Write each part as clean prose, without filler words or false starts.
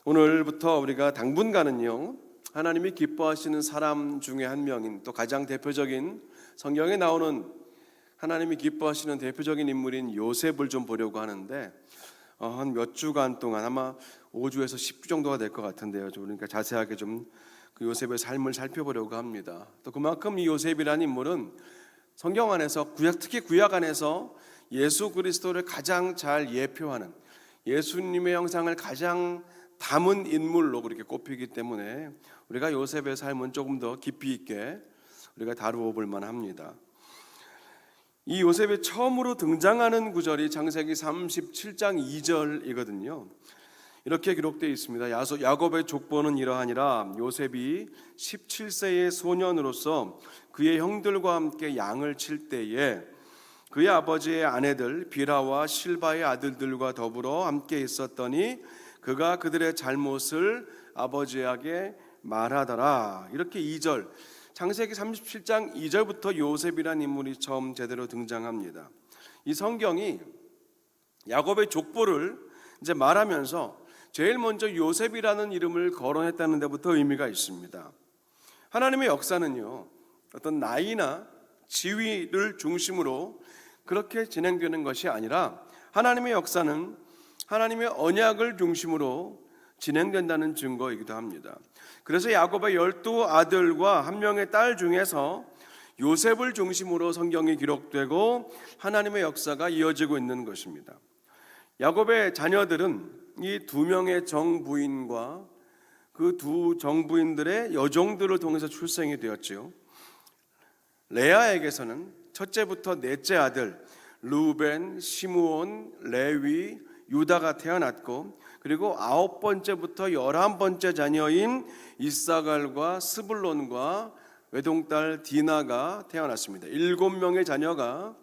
오늘부터 우리가 당분간은요, 하나님이 기뻐하시는 사람 중에 한 명인, 또 가장 대표적인 성경에 나오는 하나님이 기뻐하시는 대표적인 인물인 요셉을 좀 보려고 하는데, 한 몇 주간 동안 아마 5주에서 10주 정도가 될 것 같은데요. 그러니까 자세하게 좀 그 요셉의 삶을 살펴보려고 합니다. 또 그만큼 이 요셉이라는 인물은 성경 안에서 특히 구약 안에서 예수 그리스도를 가장 잘 예표하는, 예수님의 형상을 가장 담은 인물로 그렇게 꼽히기 때문에 우리가 요셉의 삶은 조금 더 깊이 있게 우리가 다루어 볼 만합니다. 이 요셉이 처음으로 등장하는 구절이 창세기 37장 2절이거든요. 이렇게 기록되어 있습니다. 야곱의 족보는 이러하니라. 요셉이 17세의 소년으로서 그의 형들과 함께 양을 칠 때에 그의 아버지의 아내들 빌하와 실바의 아들들과 더불어 함께 있었더니 그가 그들의 잘못을 아버지에게 말하더라. 이렇게 2절, 창세기 37장 2절부터 요셉이라는 인물이 처음 제대로 등장합니다. 이 성경이 야곱의 족보를 이제 말하면서 제일 먼저 요셉이라는 이름을 거론했다는 데부터 의미가 있습니다. 하나님의 역사는요, 어떤 나이나 지위를 중심으로 그렇게 진행되는 것이 아니라 하나님의 역사는 하나님의 언약을 중심으로 진행된다는 증거이기도 합니다. 그래서 야곱의 12아들과 한 명의 딸 중에서 요셉을 중심으로 성경이 기록되고 하나님의 역사가 이어지고 있는 것입니다. 야곱의 자녀들은 이 두 명의 정부인과 그 두 정부인들의 여종들을 통해서 출생이 되었지요. 레아에게서는 첫째부터 넷째 아들 루벤, 시므온, 레위, 유다가 태어났고, 그리고 9번째부터 11번째 자녀인 이사갈과 스불론과 외동딸 디나가 태어났습니다. 7명의 자녀가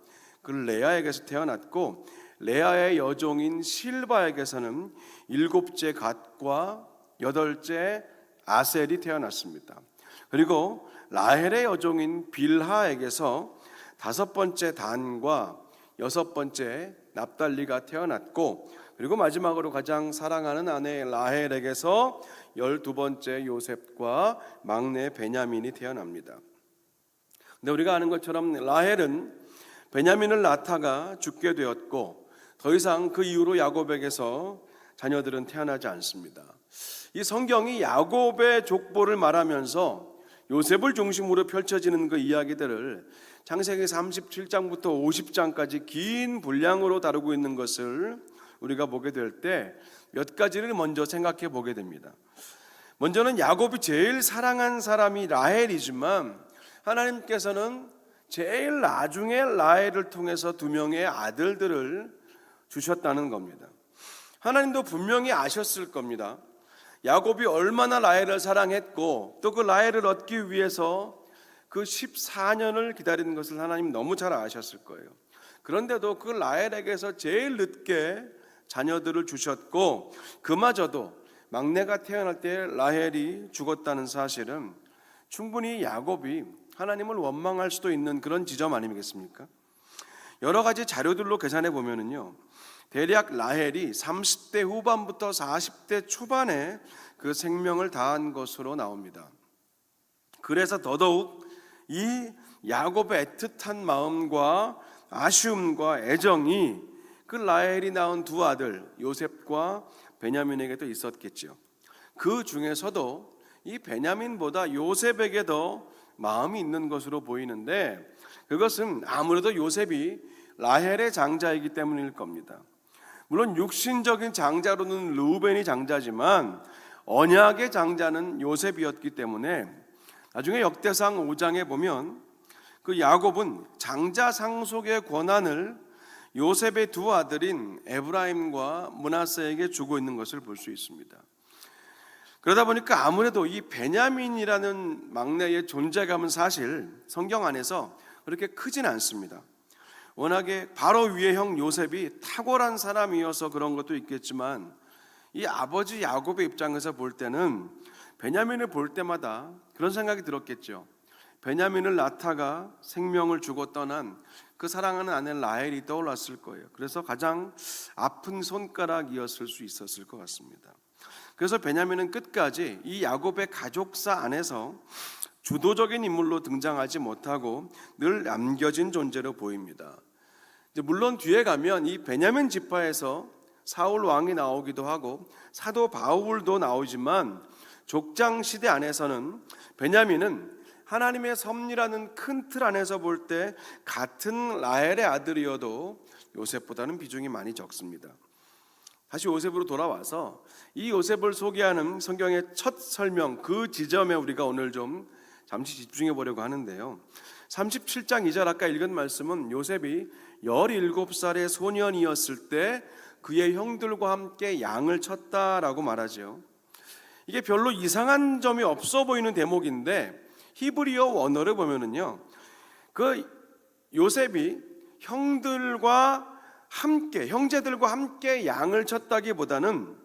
그 레아에게서 태어났고, 레아의 여종인 실바에게서는 7째 갓과 8째 아셀이 태어났습니다. 그리고 라헬의 여종인 빌하에게서 5번째 단과 6번째 납달리가 태어났고, 그리고 마지막으로 가장 사랑하는 아내 라헬에게서 12번째 요셉과 막내 베냐민이 태어납니다. 근데 우리가 아는 것처럼 라헬은 베냐민을 낳다가 죽게 되었고, 더 이상 그 이후로 야곱에게서 자녀들은 태어나지 않습니다. 이 성경이 야곱의 족보를 말하면서 요셉을 중심으로 펼쳐지는 그 이야기들을 창세기 37장부터 50장까지 긴 분량으로 다루고 있는 것을 우리가 보게 될 때 몇 가지를 먼저 생각해 보게 됩니다. 먼저는 야곱이 제일 사랑한 사람이 라헬이지만 하나님께서는 제일 나중에 라헬을 통해서 2명의 아들들을 주셨다는 겁니다. 하나님도 분명히 아셨을 겁니다. 야곱이 얼마나 라헬을 사랑했고 또 그 라헬을 얻기 위해서 그 14년을 기다리는 것을 하나님 너무 잘 아셨을 거예요. 그런데도 그 라헬에게서 제일 늦게 자녀들을 주셨고, 그마저도 막내가 태어날 때 라헬이 죽었다는 사실은 충분히 야곱이 하나님을 원망할 수도 있는 그런 지점 아니겠습니까? 여러 가지 자료들로 계산해 보면은요, 대략 라헬이 30대 후반부터 40대 초반에 그 생명을 다한 것으로 나옵니다. 그래서 더더욱 이 야곱의 애틋한 마음과 아쉬움과 애정이 그 라헬이 낳은 두 아들 요셉과 베냐민에게도 있었겠죠. 그 중에서도 이 베냐민보다 요셉에게 더 마음이 있는 것으로 보이는데, 그것은 아무래도 요셉이 라헬의 장자이기 때문일 겁니다. 물론 육신적인 장자로는 르우벤이 장자지만 언약의 장자는 요셉이었기 때문에 나중에 역대상 5장에 보면 그 야곱은 장자 상속의 권한을 요셉의 두 아들인 에브라임과 므낫세에게 주고 있는 것을 볼 수 있습니다. 그러다 보니까 아무래도 이 베냐민이라는 막내의 존재감은 사실 성경 안에서 그렇게 크진 않습니다. 워낙에 바로 위의 형 요셉이 탁월한 사람이어서 그런 것도 있겠지만, 이 아버지 야곱의 입장에서 볼 때는 베냐민을 볼 때마다 그런 생각이 들었겠죠. 베냐민을 낳다가 생명을 주고 떠난 그 사랑하는 아내 라헬이 떠올랐을 거예요. 그래서 가장 아픈 손가락이었을 수 있었을 것 같습니다. 그래서 베냐민은 끝까지 이 야곱의 가족사 안에서 주도적인 인물로 등장하지 못하고 늘 남겨진 존재로 보입니다. 물론 뒤에 가면 이 베냐민 지파에서 사울 왕이 나오기도 하고 사도 바울도 나오지만 족장 시대 안에서는 베냐민은 하나님의 섭리라는 큰 틀 안에서 볼 때 같은 라헬의 아들이어도 요셉보다는 비중이 많이 적습니다. 다시 요셉으로 돌아와서 이 요셉을 소개하는 성경의 첫 설명, 그 지점에 우리가 오늘 좀 잠시 집중해 보려고 하는데요. 37장 2절 아까 읽은 말씀은 요셉이 17살의 소년이었을 때 그의 형들과 함께 양을 쳤다라고 말하죠. 이게 별로 이상한 점이 없어 보이는 대목인데 히브리어 원어를 보면은요, 그 요셉이 형제들과 함께 양을 쳤다기보다는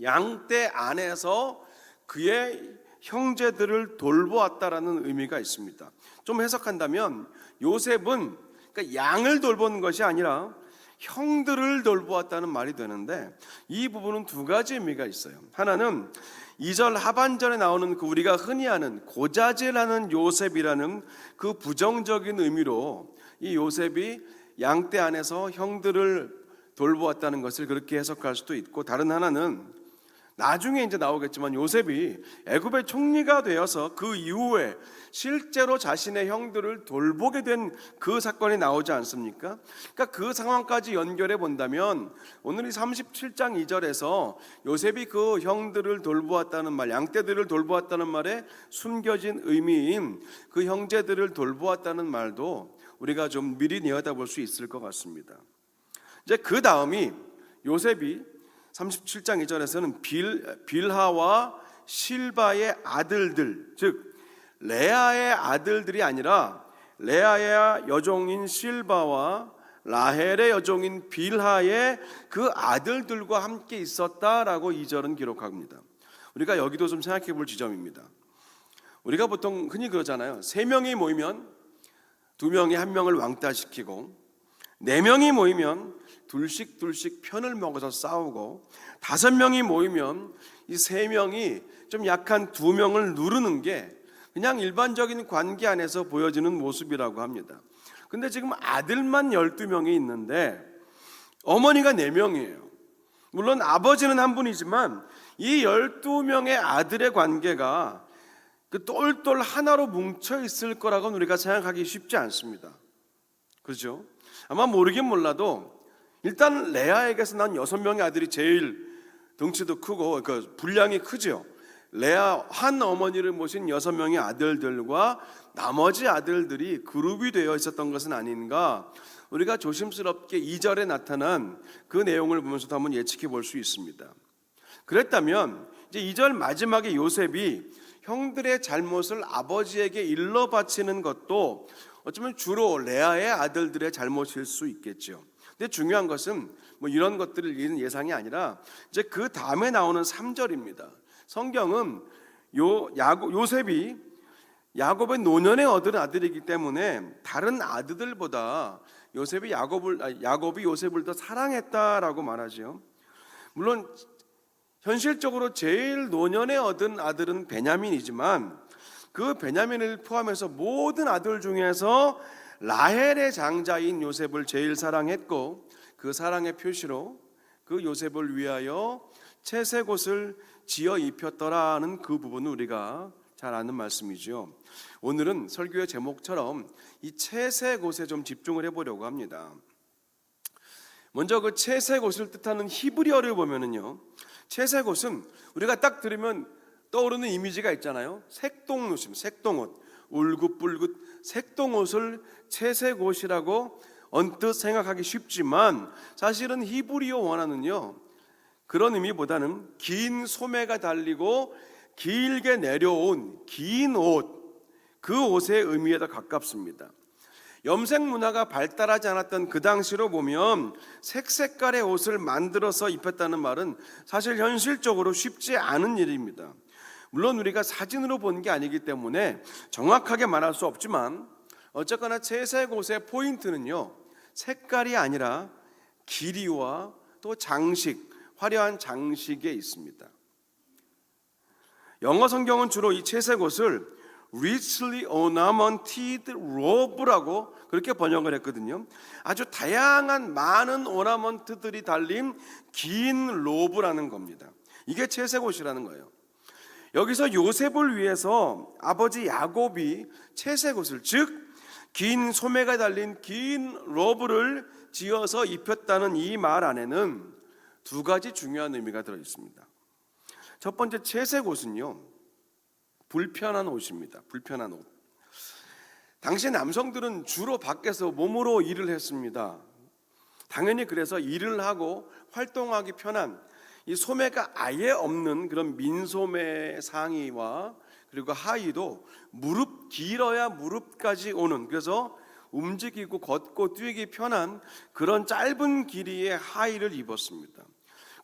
양떼 안에서 그의 형제들을 돌보았다라는 의미가 있습니다. 좀 해석한다면 요셉은 그러니까 양을 돌보는 것이 아니라 형들을 돌보았다는 말이 되는데 이 부분은 두 가지 의미가 있어요. 하나는 2절 하반절에 나오는 그 우리가 흔히 아는 고자질하는 요셉이라는 그 부정적인 의미로 이 요셉이 양떼 안에서 형들을 돌보았다는 것을 그렇게 해석할 수도 있고, 다른 하나는 나중에 이제 나오겠지만 요셉이 애굽의 총리가 되어서 그 이후에 실제로 자신의 형들을 돌보게 된 그 사건이 나오지 않습니까? 그러니까 그 상황까지 연결해 본다면 오늘 이 37장 2절에서 요셉이 그 형들을 돌보았다는 말, 양떼들을 돌보았다는 말에 숨겨진 의미인 그 형제들을 돌보았다는 말도 우리가 좀 미리 내어다볼 수 있을 것 같습니다. 이제 그 다음이 요셉이 37장 2절에서는 빌하와 실바의 아들들, 즉 레아의 아들들이 아니라 레아의 여종인 실바와 라헬의 여종인 빌하의 그 아들들과 함께 있었다라고 2절은 기록합니다. 우리가 여기도 좀 생각해 볼 지점입니다. 우리가 보통 흔히 그러잖아요. 3명이 모이면 2명이 1명을 왕따시키고 4명이 모이면 둘씩 편을 먹어서 싸우고 5명이 모이면 이 3명이 좀 약한 2명을 누르는 게 그냥 일반적인 관계 안에서 보여지는 모습이라고 합니다. 근데 지금 아들만 12명이 있는데 어머니가 4명이에요. 물론 아버지는 한 분이지만 이 12명의 아들의 관계가 그 똘똘 하나로 뭉쳐 있을 거라고는 우리가 생각하기 쉽지 않습니다. 그렇죠? 아마 모르긴 몰라도 일단 레아에게서 난 6명의 아들이 제일 덩치도 크고 그 분량이 크죠. 레아 한 어머니를 모신 6명의 아들들과 나머지 아들들이 그룹이 되어 있었던 것은 아닌가, 우리가 조심스럽게 2절에 나타난 그 내용을 보면서도 한번 예측해 볼 수 있습니다. 그랬다면 이제 2절 마지막에 요셉이 형들의 잘못을 아버지에게 일러 바치는 것도 어쩌면 주로 레아의 아들들의 잘못일 수 있겠죠. 근데 중요한 것은 뭐 이런 것들을 예상이 아니라 이제 그 다음에 나오는 3절입니다. 성경은 요셉이 야곱의 노년에 얻은 아들이기 때문에 다른 아들들보다 야곱이 요셉을 더 사랑했다라고 말하죠. 물론 현실적으로 제일 노년에 얻은 아들은 베냐민이지만 그 베냐민을 포함해서 모든 아들 중에서 라헬의 장자인 요셉을 제일 사랑했고, 그 사랑의 표시로 그 요셉을 위하여 채색옷을 지어 입혔더라는 그 부분은 우리가 잘 아는 말씀이죠. 오늘은 설교의 제목처럼 이 채색옷에 좀 집중을 해보려고 합니다. 먼저 그 채색옷을 뜻하는 히브리어를 보면은요, 채색옷은 우리가 딱 들으면 떠오르는 이미지가 있잖아요. 색동옷, 울긋불긋 색동옷을 채색옷이라고 언뜻 생각하기 쉽지만 사실은 히브리어 원어는요, 그런 의미보다는 긴 소매가 달리고 길게 내려온 긴 옷, 그 옷의 의미에 더 가깝습니다. 염색 문화가 발달하지 않았던 그 당시로 보면 색깔의 옷을 만들어서 입혔다는 말은 사실 현실적으로 쉽지 않은 일입니다. 물론 우리가 사진으로 본 게 아니기 때문에 정확하게 말할 수 없지만 어쨌거나 채색 옷의 포인트는요, 색깔이 아니라 길이와 또 장식, 화려한 장식에 있습니다. 영어 성경은 주로 이 채색 옷을 richly ornamented robe라고 그렇게 번역을 했거든요. 아주 다양한 많은 오나먼트들이 달린 긴 로브라는 겁니다. 이게 채색 옷이라는 거예요. 여기서 요셉을 위해서 아버지 야곱이 채색 옷을, 즉 긴 소매가 달린 긴 로브를 지어서 입혔다는 이 말 안에는 두 가지 중요한 의미가 들어 있습니다. 첫 번째, 채색 옷은요, 불편한 옷입니다. 불편한 옷. 당시 남성들은 주로 밖에서 몸으로 일을 했습니다. 당연히 그래서 일을 하고 활동하기 편한 이 소매가 아예 없는 그런 민소매 상의와 그리고 하의도 무릎 길어야 무릎까지 오는, 그래서 움직이고 걷고 뛰기 편한 그런 짧은 길이의 하의를 입었습니다.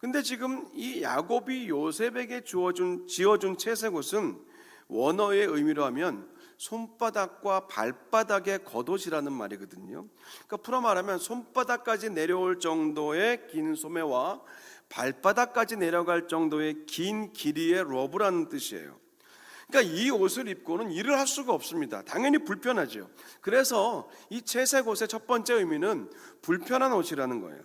근데 지금 이 야곱이 요셉에게 지어준 채색 옷은 원어의 의미로 하면 손바닥과 발바닥의 겉옷이라는 말이거든요. 그러니까 풀어 말하면 손바닥까지 내려올 정도의 긴 소매와 발바닥까지 내려갈 정도의 긴 길이의 로브라는 뜻이에요. 그러니까 이 옷을 입고는 일을 할 수가 없습니다. 당연히 불편하죠. 그래서 이 채색 옷의 첫 번째 의미는 불편한 옷이라는 거예요.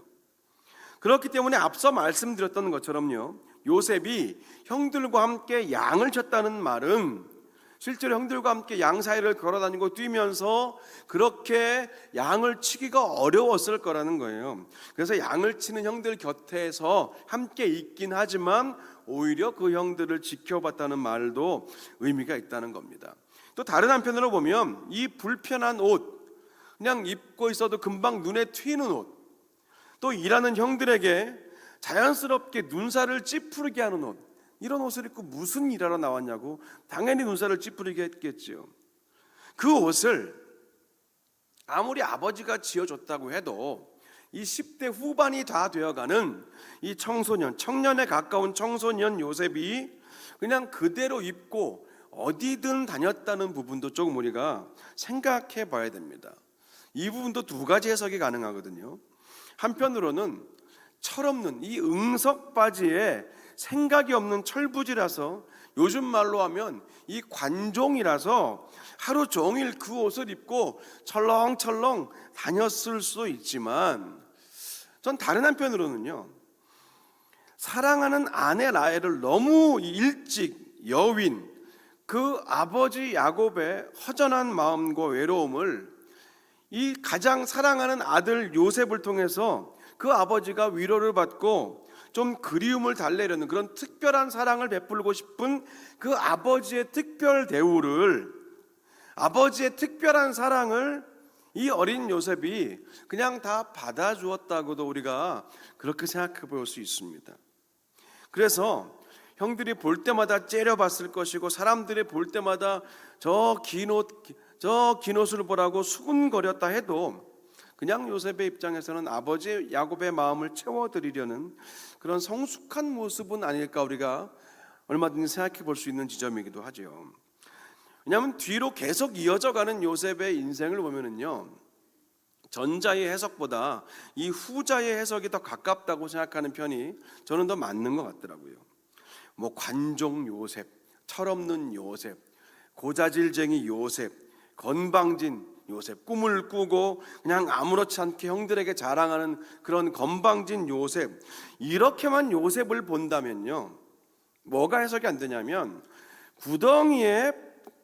그렇기 때문에 앞서 말씀드렸던 것처럼요, 요셉이 형들과 함께 양을 쳤다는 말은 실제로 형들과 함께 양 사이를 걸어다니고 뛰면서 그렇게 양을 치기가 어려웠을 거라는 거예요. 그래서 양을 치는 형들 곁에서 함께 있긴 하지만 오히려 그 형들을 지켜봤다는 말도 의미가 있다는 겁니다. 또 다른 한편으로 보면 이 불편한 옷, 그냥 입고 있어도 금방 눈에 튀는 옷, 또 일하는 형들에게 자연스럽게 눈살을 찌푸리게 하는 옷, 이런 옷을 입고 무슨 일하러 나왔냐고 당연히 눈살을 찌푸리게 했겠죠. 그 옷을 아무리 아버지가 지어줬다고 해도 이 10대 후반이 다 되어가는 이 청년에 가까운 청소년 요셉이 그냥 그대로 입고 어디든 다녔다는 부분도 조금 우리가 생각해 봐야 됩니다. 이 부분도 두 가지 해석이 가능하거든요. 한편으로는 철없는 이 응석 바지에 생각이 없는 철부지라서, 요즘 말로 하면 이 관종이라서 하루 종일 그 옷을 입고 철렁철렁 다녔을 수도 있지만, 전 다른 한편으로는요, 사랑하는 아내 라헬을 너무 일찍 여윈 그 아버지 야곱의 허전한 마음과 외로움을 이 가장 사랑하는 아들 요셉을 통해서 그 아버지가 위로를 받고 좀 그리움을 달래려는 그런 특별한 사랑을 베풀고 싶은 그 아버지의 특별 대우를, 아버지의 특별한 사랑을 이 어린 요셉이 그냥 다 받아주었다고도 우리가 그렇게 생각해 볼 수 있습니다. 그래서 형들이 볼 때마다 째려봤을 것이고 사람들이 볼 때마다 저 긴 옷을 보라고 수군거렸다 해도 그냥 요셉의 입장에서는 아버지 야곱의 마음을 채워드리려는 그런 성숙한 모습은 아닐까 우리가 얼마든지 생각해 볼 수 있는 지점이기도 하죠. 왜냐하면 뒤로 계속 이어져가는 요셉의 인생을 보면은요, 전자의 해석보다 이 후자의 해석이 더 가깝다고 생각하는 편이 저는 더 맞는 것 같더라고요. 뭐 관종 요셉, 철없는 요셉, 고자질쟁이 요셉, 건방진 요셉, 꿈을 꾸고 그냥 아무렇지 않게 형들에게 자랑하는 그런 건방진 요셉, 이렇게만 요셉을 본다면요, 뭐가 해석이 안 되냐면 구덩이에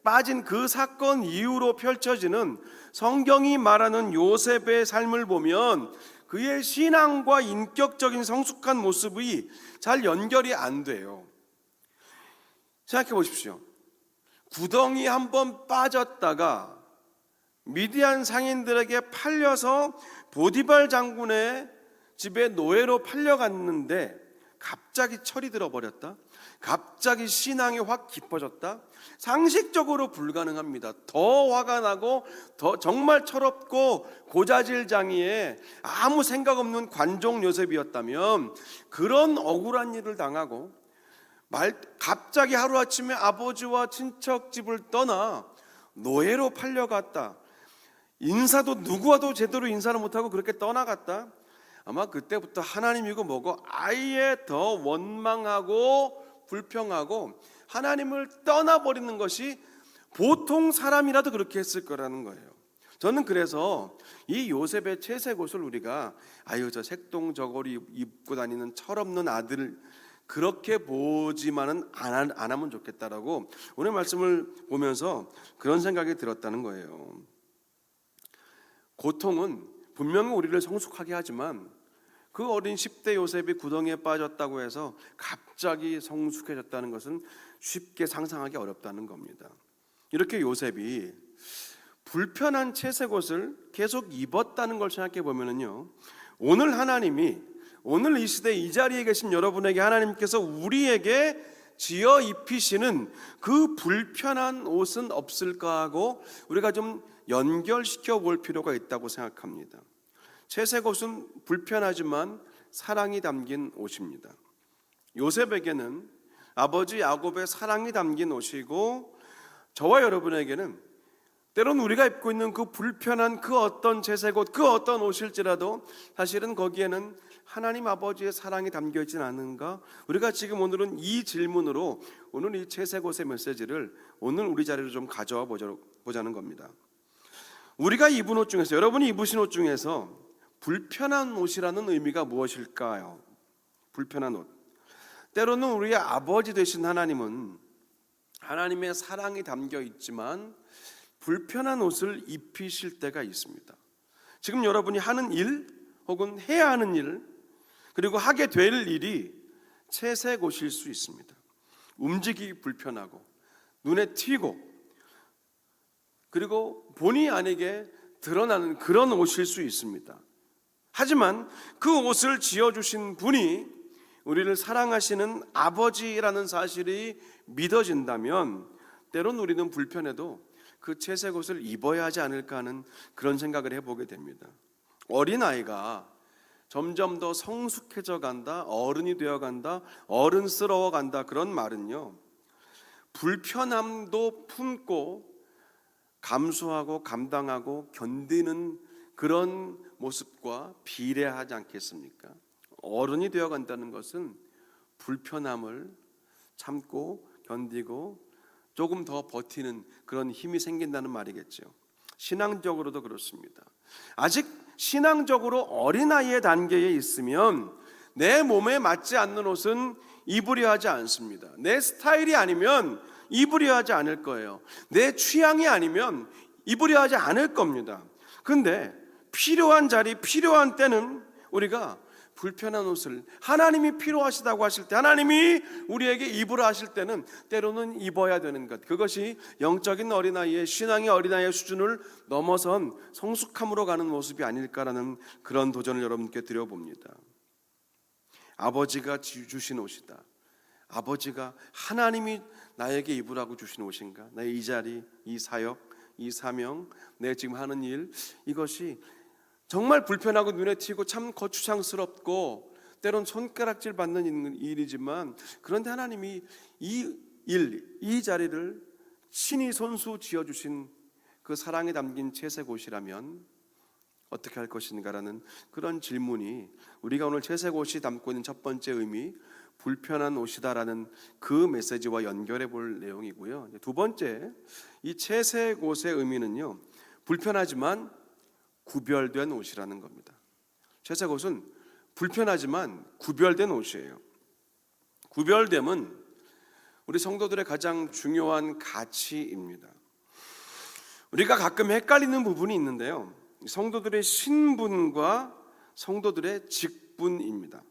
빠진 그 사건 이후로 펼쳐지는 성경이 말하는 요셉의 삶을 보면 그의 신앙과 인격적인 성숙한 모습이 잘 연결이 안 돼요. 생각해 보십시오. 구덩이 한번 빠졌다가 미디안 상인들에게 팔려서 보디발 장군의 집에 노예로 팔려갔는데 갑자기 철이 들어버렸다, 갑자기 신앙이 확 깊어졌다, 상식적으로 불가능합니다. 더 화가 나고 더 정말 철없고 고자질장이에 아무 생각 없는 관종 요셉이었다면 그런 억울한 일을 당하고 갑자기 하루아침에 아버지와 친척 집을 떠나 노예로 팔려갔다, 인사도 누구와도 제대로 인사를 못하고 그렇게 떠나갔다, 아마 그때부터 하나님이고 뭐고 아예 더 원망하고 불평하고 하나님을 떠나버리는 것이 보통 사람이라도 그렇게 했을 거라는 거예요. 저는 그래서 이 요셉의 채색 옷을 우리가 아유 저 색동 저고리 입고 다니는 철없는 아들 그렇게 보지만은 안 하면 좋겠다라고 오늘 말씀을 보면서 그런 생각이 들었다는 거예요. 고통은 분명히 우리를 성숙하게 하지만 그 어린 10대 요셉이 구덩이에 빠졌다고 해서 갑자기 성숙해졌다는 것은 쉽게 상상하기 어렵다는 겁니다. 이렇게 요셉이 불편한 채색 옷을 계속 입었다는 걸 생각해 보면은요, 오늘 하나님이 오늘 이 시대 이 자리에 계신 여러분에게 하나님께서 우리에게 지어 입히시는 그 불편한 옷은 없을까 하고 우리가 좀 연결시켜 볼 필요가 있다고 생각합니다. 채색 옷은 불편하지만 사랑이 담긴 옷입니다. 요셉에게는 아버지 야곱의 사랑이 담긴 옷이고 저와 여러분에게는 때론 우리가 입고 있는 그 불편한 그 어떤 채색 옷, 그 어떤 옷일지라도 사실은 거기에는 하나님 아버지의 사랑이 담겨 있진 않은가? 우리가 지금 오늘은 이 질문으로 오늘 이 채색 옷의 메시지를 오늘 우리 자리로 좀 가져와 보자는 겁니다. 우리가 입은 옷 중에서, 여러분이 입으신 옷 중에서 불편한 옷이라는 의미가 무엇일까요? 불편한 옷. 때로는 우리의 아버지 되신 하나님은 하나님의 사랑이 담겨 있지만 불편한 옷을 입히실 때가 있습니다. 지금 여러분이 하는 일 혹은 해야 하는 일 그리고 하게 될 일이 채색 옷일 수 있습니다. 움직이기 불편하고 눈에 튀고 그리고 본의 아니게 드러나는 그런 옷일 수 있습니다. 하지만 그 옷을 지어주신 분이 우리를 사랑하시는 아버지라는 사실이 믿어진다면 때론 우리는 불편해도 그 채색 옷을 입어야 하지 않을까 하는 그런 생각을 해보게 됩니다. 어린아이가 점점 더 성숙해져 간다, 어른이 되어 간다, 어른스러워 간다 그런 말은요, 불편함도 품고 감수하고 감당하고 견디는 그런 모습과 비례하지 않겠습니까? 어른이 되어 간다는 것은 불편함을 참고 견디고 조금 더 버티는 그런 힘이 생긴다는 말이겠죠. 신앙적으로도 그렇습니다. 아직 신앙적으로 어린아이의 단계에 있으면 내 몸에 맞지 않는 옷은 입으려 하지 않습니다. 내 스타일이 아니면 입으려 하지 않을 거예요. 내 취향이 아니면 입으려 하지 않을 겁니다. 근데 필요한 자리, 필요한 때는 우리가 불편한 옷을 하나님이 필요하시다고 하실 때, 하나님이 우리에게 입으라 하실 때는 때로는 입어야 되는 것, 그것이 영적인 어린아이의, 신앙의 어린아이의 수준을 넘어선 성숙함으로 가는 모습이 아닐까라는 그런 도전을 여러분께 드려봅니다. 아버지가 주신 옷이다. 아버지가 하나님이 나에게 입으라고 주신 옷인가? 나의 이 자리, 이 사역, 이 사명, 내 지금 하는 일, 이것이 정말 불편하고 눈에 튀고 참 거추장스럽고 때론 손가락질 받는 일이지만, 그런데 하나님이 이 자리를 친히 손수 지어주신 그 사랑에 담긴 채색 옷이라면 어떻게 할 것인가라는 그런 질문이, 우리가 오늘 채색 옷이 담고 있는 첫 번째 의미, 불편한 옷이다라는 그 메시지와 연결해 볼 내용이고요. 두 번째, 이 채색 옷의 의미는요, 불편하지만 구별된 옷이라는 겁니다. 채색 옷은 불편하지만 구별된 옷이에요. 구별됨은 우리 성도들의 가장 중요한 가치입니다. 우리가 가끔 헷갈리는 부분이 있는데요, 성도들의 신분과 성도들의 직분입니다.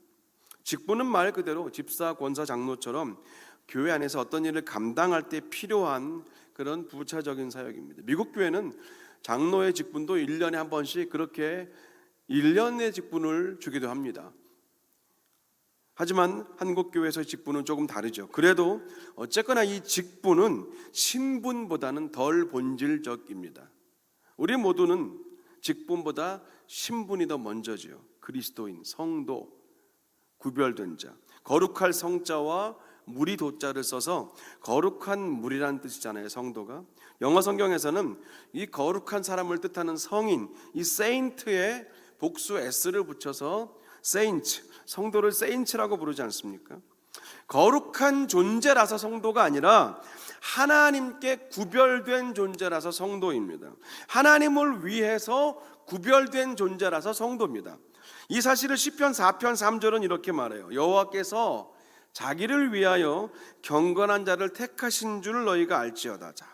직분은 말 그대로 집사, 권사, 장로처럼 교회 안에서 어떤 일을 감당할 때 필요한 그런 부차적인 사역입니다. 미국 교회는 장로의 직분도 1년에 한 번씩 그렇게 1년의 직분을 주기도 합니다. 하지만 한국 교회에서의 직분은 조금 다르죠. 그래도 어쨌거나 이 직분은 신분보다는 덜 본질적입니다. 우리 모두는 직분보다 신분이 더 먼저지요. 그리스도인, 성도, 구별된 자. 거룩할 성자와 무리 도자를 써서 거룩한 무리라는 뜻이잖아요, 성도가. 영어 성경에서는 이 거룩한 사람을 뜻하는 성인, 이 saint에 복수 s를 붙여서 saint, 성도를 saints라고 부르지 않습니까? 거룩한 존재라서 성도가 아니라 하나님께 구별된 존재라서 성도입니다. 하나님을 위해서 구별된 존재라서 성도입니다. 이 사실을 시편 4편 3절은 이렇게 말해요. 여호와께서 자기를 위하여 경건한 자를 택하신 줄 너희가 알지어다. 자,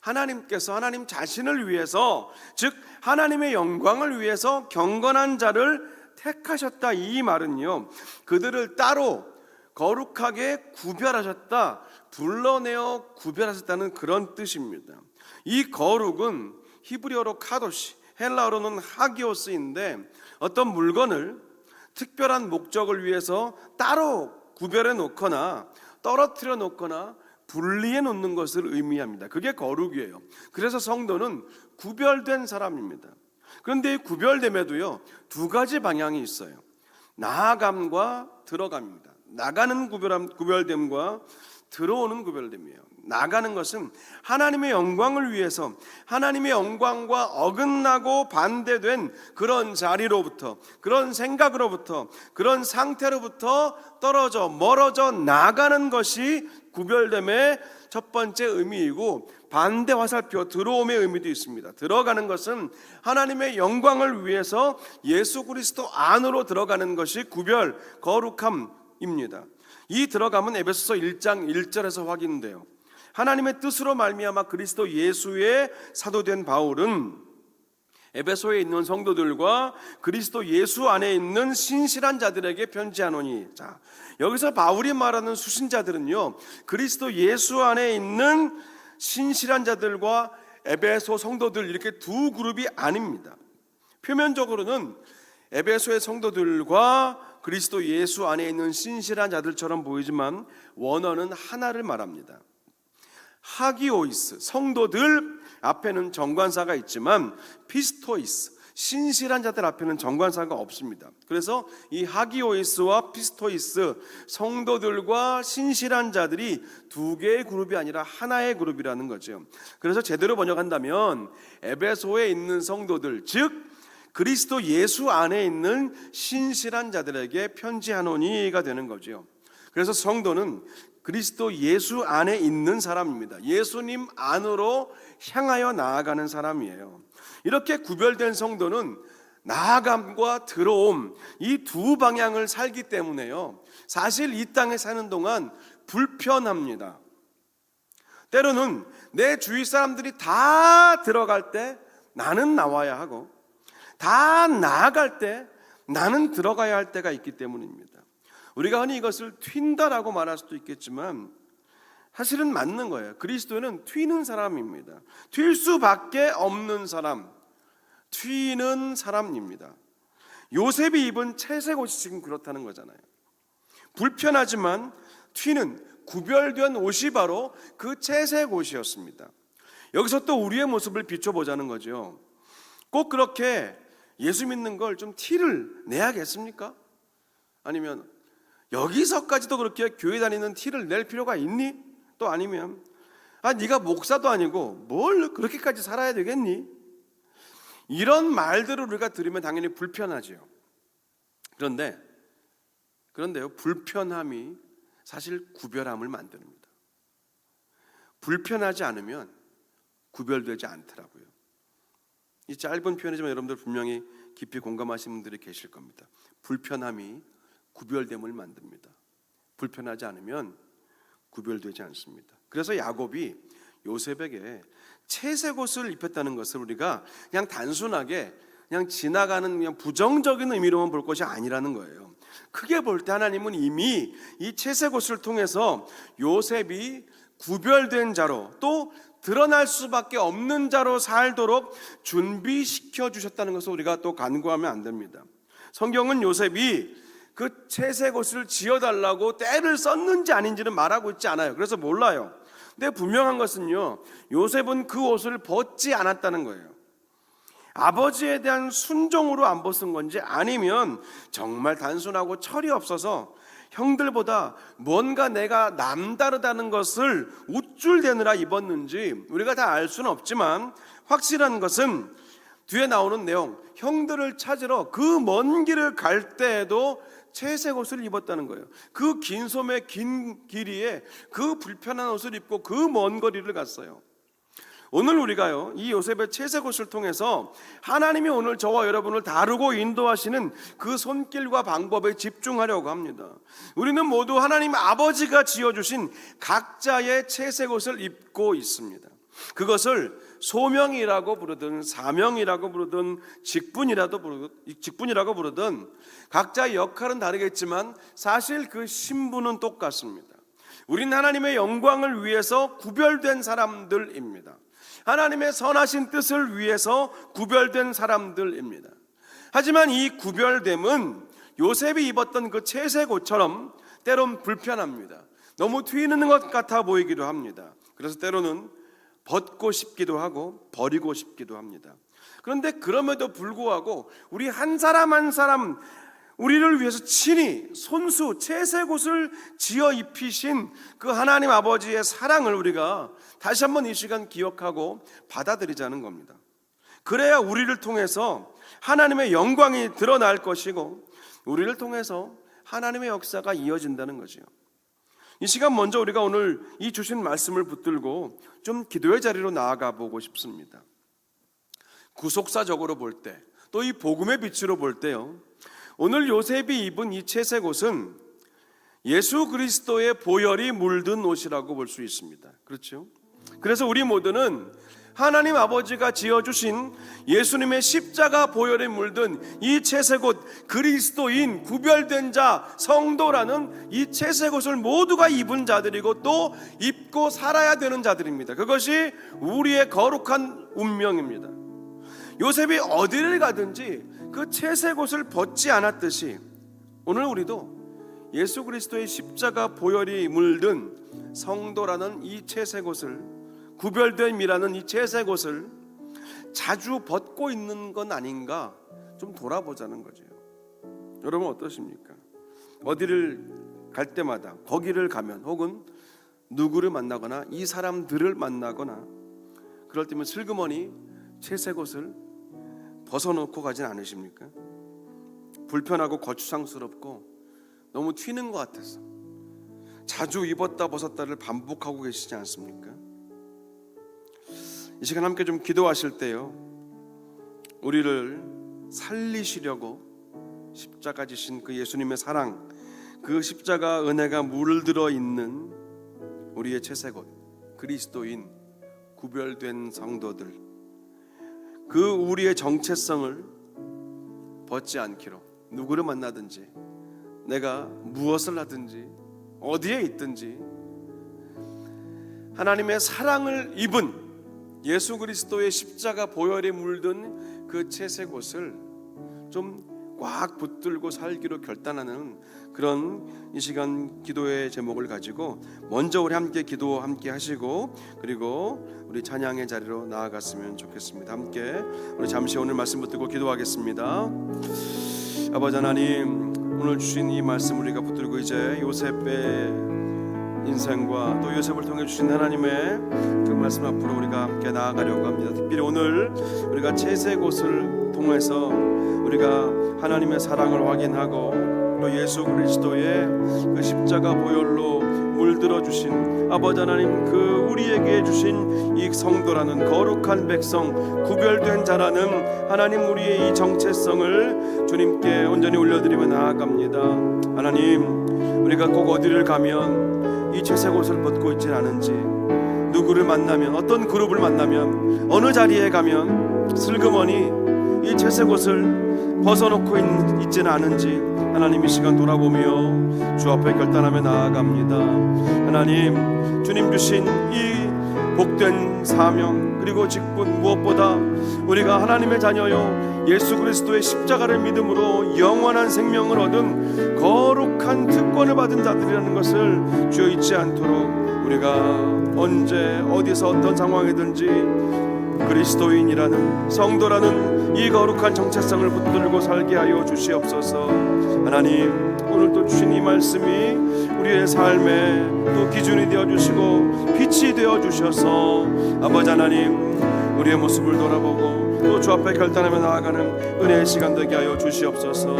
하나님께서 하나님 자신을 위해서, 즉 하나님의 영광을 위해서 경건한 자를 택하셨다. 이 말은요, 그들을 따로 거룩하게 구별하셨다, 불러내어 구별하셨다는 그런 뜻입니다. 이 거룩은 히브리어로 카도시, 헬라어로는 하기오스인데 어떤 물건을 특별한 목적을 위해서 따로 구별해 놓거나 떨어뜨려 놓거나 분리해 놓는 것을 의미합니다. 그게 거룩이에요. 그래서 성도는 구별된 사람입니다. 그런데 이 구별됨에도요, 두 가지 방향이 있어요. 나아감과 들어감입니다. 나가는 구별됨과 들어오는 구별됨이에요. 나가는 것은 하나님의 영광을 위해서 하나님의 영광과 어긋나고 반대된 그런 자리로부터, 그런 생각으로부터, 그런 상태로부터 떨어져 멀어져 나가는 것이 구별됨의 첫 번째 의미이고, 반대 화살표 들어옴의 의미도 있습니다. 들어가는 것은 하나님의 영광을 위해서 예수 그리스도 안으로 들어가는 것이 구별, 거룩함입니다. 이 들어감은 에베소서 1장 1절에서 확인돼요. 하나님의 뜻으로 말미암아 그리스도 예수의 사도된 바울은 에베소에 있는 성도들과 그리스도 예수 안에 있는 신실한 자들에게 편지하노니, 자, 여기서 바울이 말하는 수신자들은요, 그리스도 예수 안에 있는 신실한 자들과 에베소 성도들, 이렇게 두 그룹이 아닙니다. 표면적으로는 에베소의 성도들과 그리스도 예수 안에 있는 신실한 자들처럼 보이지만 원어는 하나를 말합니다. 하기오이스, 성도들 앞에는 정관사가 있지만 피스토이스, 신실한 자들 앞에는 정관사가 없습니다. 그래서 이 하기오이스와 피스토이스, 성도들과 신실한 자들이 두 개의 그룹이 아니라 하나의 그룹이라는 거죠. 그래서 제대로 번역한다면 에베소에 있는 성도들, 즉 그리스도 예수 안에 있는 신실한 자들에게 편지하노니가 되는 거죠. 그래서 성도는 그리스도 예수 안에 있는 사람입니다. 예수님 안으로 향하여 나아가는 사람이에요. 이렇게 구별된 성도는 나아감과 들어옴, 이 두 방향을 살기 때문에요, 사실 이 땅에 사는 동안 불편합니다. 때로는 내 주위 사람들이 다 들어갈 때 나는 나와야 하고, 다 나아갈 때 나는 들어가야 할 때가 있기 때문입니다. 우리가 흔히 이것을 튄다라고 말할 수도 있겠지만 사실은 맞는 거예요. 그리스도는 튀는 사람입니다. 튈 수밖에 없는 사람, 튀는 사람입니다. 요셉이 입은 채색 옷이 지금 그렇다는 거잖아요. 불편하지만 튀는, 구별된 옷이 바로 그 채색 옷이었습니다. 여기서 또 우리의 모습을 비춰보자는 거죠. 꼭 그렇게 예수 믿는 걸 좀 티를 내야겠습니까? 아니면 여기서까지도 그렇게 교회 다니는 티를 낼 필요가 있니? 또 아니면 네가 목사도 아니고 뭘 그렇게까지 살아야 되겠니? 이런 말들을 우리가 들으면 당연히 불편하죠. 그런데요, 불편함이 사실 구별함을 만듭니다. 불편하지 않으면 구별되지 않더라고요. 이 짧은 표현이지만 여러분들 분명히 깊이 공감하시는 분들이 계실 겁니다. 불편함이 구별됨을 만듭니다. 불편하지 않으면 구별되지 않습니다. 그래서 야곱이 요셉에게 채색 옷을 입혔다는 것을 우리가 그냥 단순하게 그냥 지나가는 그냥 부정적인 의미로만 볼 것이 아니라는 거예요. 크게 볼 때 하나님은 이미 이 채색 옷을 통해서 요셉이 구별된 자로, 또 드러날 수밖에 없는 자로 살도록 준비시켜 주셨다는 것을 우리가 또 간구하면 안 됩니다. 성경은 요셉이 그 채색 옷을 지어달라고 때를 썼는지 아닌지는 말하고 있지 않아요. 그래서 몰라요. 근데 분명한 것은요, 요셉은 그 옷을 벗지 않았다는 거예요. 아버지에 대한 순종으로 안 벗은 건지, 아니면 정말 단순하고 철이 없어서 형들보다 뭔가 내가 남다르다는 것을 우쭐대느라 입었는지 우리가 다 알 수는 없지만, 확실한 것은 뒤에 나오는 내용, 형들을 찾으러 그 먼 길을 갈 때에도 채색 옷을 입었다는 거예요. 그 긴 소매 긴 길이에 그 불편한 옷을 입고 그 먼 거리를 갔어요. 오늘 우리가요, 이 요셉의 채색 옷을 통해서 하나님이 오늘 저와 여러분을 다루고 인도하시는 그 손길과 방법에 집중하려고 합니다. 우리는 모두 하나님 아버지가 지어주신 각자의 채색 옷을 입고 있습니다. 그것을 소명이라고 부르든 사명이라고 부르든 직분이라고 부르든 각자의 역할은 다르겠지만 사실 그 신분은 똑같습니다. 우린 하나님의 영광을 위해서 구별된 사람들입니다. 하나님의 선하신 뜻을 위해서 구별된 사람들입니다. 하지만 이 구별됨은 요셉이 입었던 그 채색 옷처럼 때론 불편합니다. 너무 튀는 것 같아 보이기도 합니다. 그래서 때로는 벗고 싶기도 하고 버리고 싶기도 합니다. 그런데 그럼에도 불구하고 우리 한 사람 한 사람 우리를 위해서 친히 손수 채색 옷을 지어 입히신 그 하나님 아버지의 사랑을 우리가 다시 한번 이 시간 기억하고 받아들이자는 겁니다. 그래야 우리를 통해서 하나님의 영광이 드러날 것이고 우리를 통해서 하나님의 역사가 이어진다는 거죠. 이 시간 먼저 우리가 오늘 이 주신 말씀을 붙들고 좀 기도의 자리로 나아가 보고 싶습니다. 구속사적으로 볼 때, 또 이 복음의 빛으로 볼 때요, 오늘 요셉이 입은 이 채색 옷은 예수 그리스도의 보혈이 물든 옷이라고 볼 수 있습니다. 그렇죠? 그래서 우리 모두는 하나님 아버지가 지어주신 예수님의 십자가 보혈에 물든 이 채색 옷, 그리스도인 구별된 자 성도라는 이 채색 옷을 모두가 입은 자들이고 또 입고 살아야 되는 자들입니다. 그것이 우리의 거룩한 운명입니다. 요셉이 어디를 가든지 그 채색 옷을 벗지 않았듯이 오늘 우리도 예수 그리스도의 십자가 보혈이 물든 성도라는 이 채색 옷을, 구별됨이라는 이 채색 옷을 자주 벗고 있는 건 아닌가 좀 돌아보자는 거죠. 여러분 어떠십니까? 어디를 갈 때마다, 거기를 가면 혹은 누구를 만나거나 이 사람들을 만나거나 그럴 때면 슬그머니 채색 옷을 벗어놓고 가진 않으십니까? 불편하고 거추장스럽고 너무 튀는 것 같아서 자주 입었다 벗었다를 반복하고 계시지 않습니까? 이 시간 함께 좀 기도하실 때요, 우리를 살리시려고 십자가 지신 그 예수님의 사랑, 그 십자가 은혜가 물들어 있는 우리의 채색 옷, 그리스도인 구별된 성도들, 그 우리의 정체성을 벗지 않기로 누구를 만나든지 내가 무엇을 하든지 어디에 있든지 하나님의 사랑을 입은 예수 그리스도의 십자가 보혈에 물든 그 채색 옷을 좀 꽉 붙들고 살기로 결단하는 그런 이 시간 기도의 제목을 가지고 먼저 우리 함께 기도 함께 하시고 그리고 우리 찬양의 자리로 나아갔으면 좋겠습니다. 함께 우리 잠시 오늘 말씀 붙들고 기도하겠습니다. 아버지 하나님, 오늘 주신 이 말씀 우리가 붙들고 이제 요셉의 인생과 또 요셉을 통해 주신 하나님의 그 말씀 앞으로 우리가 함께 나아가려고 합니다. 특별히 오늘 우리가 채색 옷을 통해서 우리가 하나님의 사랑을 확인하고 또 예수 그리스도의 그 십자가 보혈로 물들어 주신 아버지 하나님, 그 우리에게 주신 이 성도라는 거룩한 백성, 구별된 자라는 하나님, 우리의 이 정체성을 주님께 온전히 올려드리며 나아갑니다. 하나님, 우리가 꼭 어디를 가면 이 채색 옷을 벗고 있진 않은지, 누구를 만나면, 어떤 그룹을 만나면, 어느 자리에 가면 슬그머니 이 채색 옷을 벗어놓고 있지는 않은지 하나님 이 시간 돌아보며 주 앞에 결단하며 나아갑니다. 하나님, 주님 주신 이 복된 사명 그리고 직분, 무엇보다 우리가 하나님의 자녀요 예수 그리스도의 십자가를 믿음으로 영원한 생명을 얻은 거룩한 특권을 받은 자들이라는 것을 주여 잊지 않도록 우리가 언제 어디서 어떤 상황이든지 그리스도인이라는 성도라는 이 거룩한 정체성을 붙들고 살게 하여 주시옵소서. 하나님, 오늘 또 주신 이 말씀이 우리의 삶에 또 기준이 되어주시고 빛이 되어주셔서 아버지 하나님, 우리의 모습을 돌아보고 또 주 앞에 결단하며 나아가는 은혜의 시간 되게 하여 주시옵소서.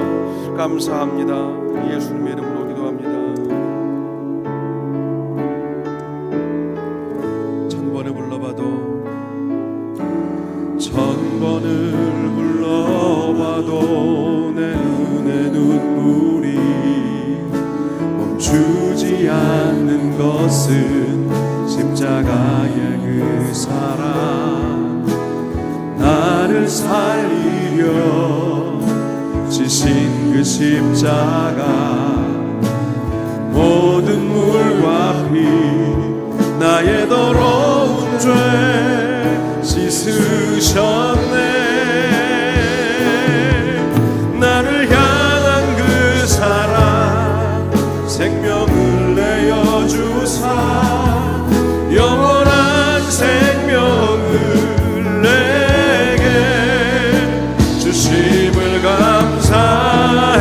감사합니다. 예수님의 이름으로 기도합니다. 천번을 불러봐도 내 눈에 눈물이 멈추지 않는 것은 십자가의 그 사랑, 나를 살리려 지신 그 십자가, 모든 물과 피 나의 더러운 죄 씻으셨네. 나를 향한 그 사랑, 생명을 내어 주사 영원한 생명을 내게 주심을 감사해.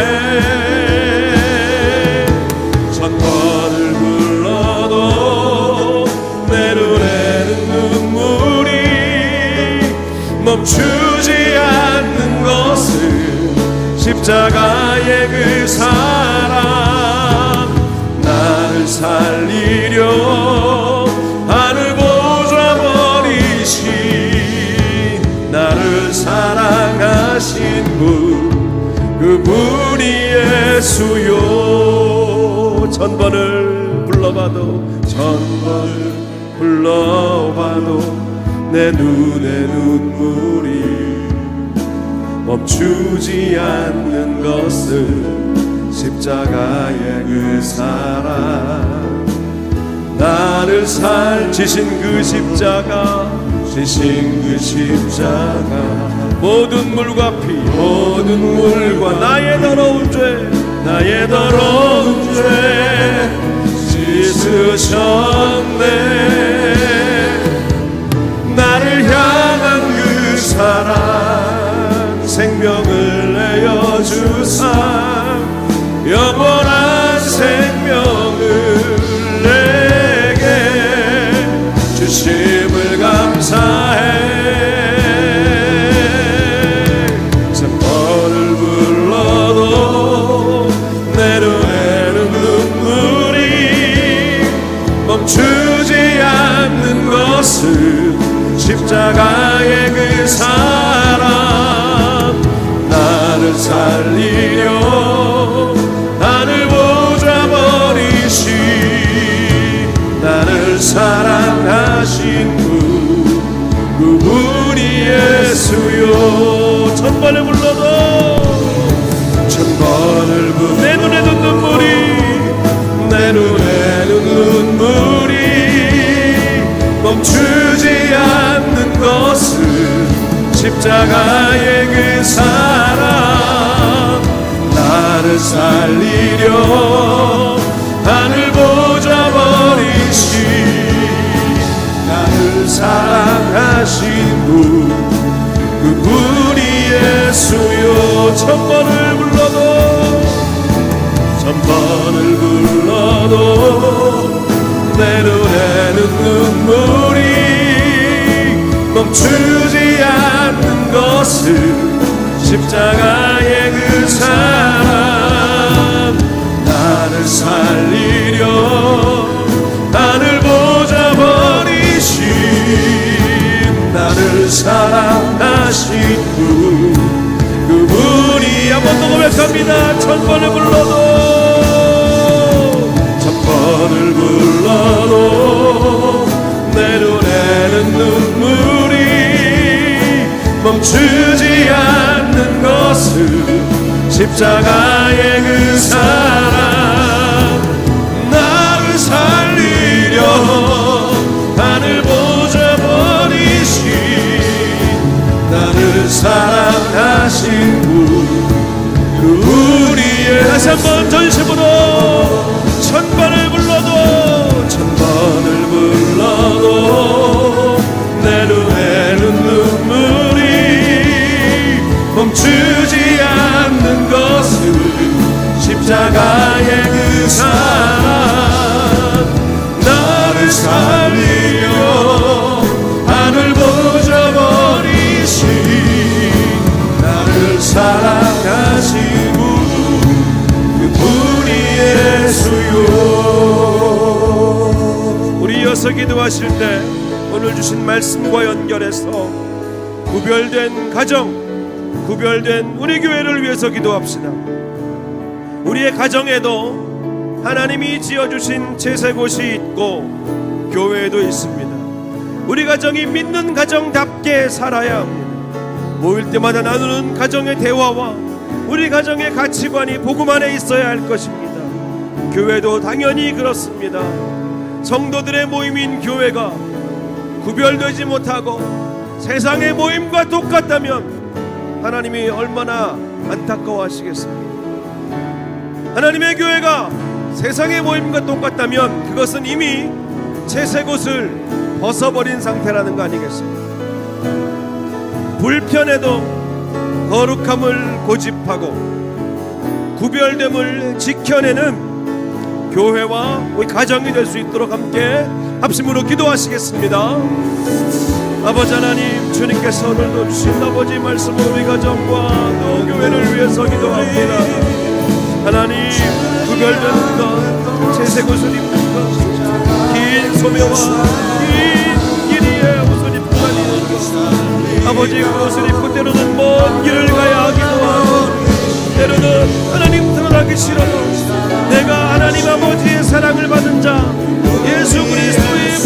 천번을 불러도 내 눈에는 눈물이 멈추지 않는 것은 십자가의 그 사랑, 나를 살리려 하늘 보좌 버리신 나를 사랑하신 분, 그분이 예수요. 천번을 불러봐도 내 눈에 눈물이 멈추지 않는 것은 십자가의 그 사랑, 나를 지신 그 십자가, 모든 물과 피, 모든 물과 나의 더러운 죄 씻으셨네. 나를 향한 그 사랑, 생명을 내어 주사 영원한 생명을 내게 주심을 감사해. 천번을 불러도 내 눈에는 눈물이 멈추지 않는 것은 십자가의 그 사랑, 나를 살리려 하늘 보좌 버리신 나를 사랑하신 분, 그분이 예수요. 천번을 불러도 내 눈에는 눈물이 멈추지 않는 것은 십자가의 그 사랑, 나를 살리려 하늘 보좌 버리신 나를 사랑하신 분, 그분이 예수요. 천번을 불러도 내 눈에는 눈물이 멈추지 않는 것은 십자가의 그 사랑, 나를 살리려 하늘 보좌 버리신 나를 사랑하신 분, 그분이 한 번 더 고백합니다. 천번을 불러도 내 눈에는 눈물이 멈추지 않는 것은 십자가의 그 사랑, 나를 살리려 하늘 보좌 버리신 나를 사랑하신 분, 그분이의 다시 한번 전심으로 천번을 불러도 내 눈에는 눈물이 멈추지 않는 것은 십자가의 그 사랑, 나를 살리려 하늘 보좌 버리신 우리 이어서 기도하실 때 오늘 주신 말씀과 연결해서 구별된 가정, 구별된 우리 교회를 위해서 기도합시다. 우리의 가정에도 하나님이 지어주신 제세곳이 있고 교회도 있습니다. 우리 가정이 믿는 가정답게 살아야 합니다. 모일 때마다 나누는 가정의 대화와 우리 가정의 가치관이 복음 안에 있어야 할 것입니다. 교회도 당연히 그렇습니다. 성도들의 모임인 교회가 구별되지 못하고 세상의 모임과 똑같다면 하나님이 얼마나 안타까워하시겠습니까? 하나님의 교회가 세상의 모임과 똑같다면 그것은 이미 제세곳을 벗어버린 상태라는 거 아니겠습니까? 불편해도 거룩함을 고집하고 구별됨을 지켜내는 교회와 우리 가정이 될 수 있도록 함께 합심으로 기도하시겠습니다. 아버지 하나님, 주님께서 오늘도 주신 아버지 말씀으로 우리 가정과 또 교회를 위해서 기도합니다. 하나님, 구별되는 것, 제세옷을 입는 것, 긴 소매와 긴 길이에 옷을 입고 다니는 것, 아버지 그 옷을 입고 때로는 먼 길을 가야 하기도 하고 때로는 하나님 드러나기 싫어도 내가 하나님 아버지의 사랑을 받은 자 예수 그리스도의